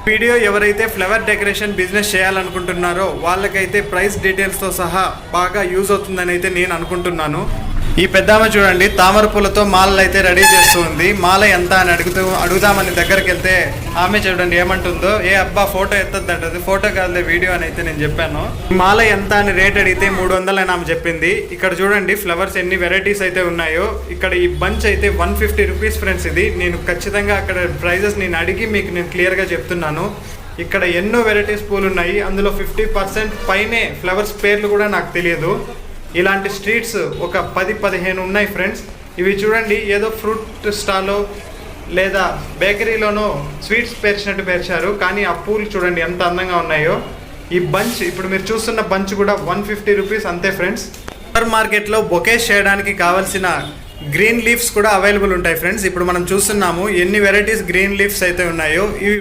Video ఎవరైతే flower decoration business చేయాలనుకుంటున్నారో వాళ్ళకైతే ప్రైస్ డీటెయిల్స్తో సహా బాగా యూజ్ అవుతుందని అయితే నేను అనుకుంటున్నాను. ఈ పెద్దామ చూడండి తామర పూలతో మాలలు అయితే రెడీ చేస్తుంది. మాల ఎంత అని అడుగుదామని దగ్గరికి వెళ్తే ఆమె చూడండి ఏమంటుందో, ఏ అబ్బా ఫోటో ఎత్తద్దంటది. ఫోటో కాదులే వీడియో అని అయితే నేను చెప్పాను. మాల ఎంత అని రేట్ అడిగితే 300 అని ఆమె చెప్పింది. ఇక్కడ చూడండి ఫ్లవర్స్ ఎన్ని వెరైటీస్ అయితే ఉన్నాయో. ఇక్కడ ఈ బంచ్ అయితే 150 రూపీస్ ఫ్రెండ్స్. ఇది నేను ఖచ్చితంగా అక్కడ ప్రైజెస్ నేను అడిగి మీకు నేను క్లియర్గా చెప్తున్నాను. ఇక్కడ ఎన్నో వెరైటీస్ పూలు ఉన్నాయి. అందులో 50% పైనే ఫ్లవర్స్ పేర్లు కూడా నాకు తెలియదు. ఇలాంటి స్ట్రీట్స్ ఒక 10-15 ఉన్నాయి ఫ్రెండ్స్. ఇవి చూడండి ఏదో ఫ్రూట్ స్టాలో లేదా బేకరీలోనో స్వీట్స్ పేర్చినట్టు పేర్చారు, కానీ ఆ పూలు చూడండి ఎంత అందంగా ఉన్నాయో. ఈ బంచ్ ఇప్పుడు మీరు చూస్తున్న బంచ్ కూడా 150 రూపీస్ అంతే ఫ్రెండ్స్. సూపర్ మార్కెట్లో బొకేస్ చేయడానికి కావాల్సిన గ్రీన్ లీవ్స్ కూడా అవైలబుల్ ఉంటాయి ఫ్రెండ్స్. ఇప్పుడు మనం చూస్తున్నాము ఎన్ని వెరైటీస్ గ్రీన్ లీవ్స్ అయితే ఉన్నాయో. ఇవి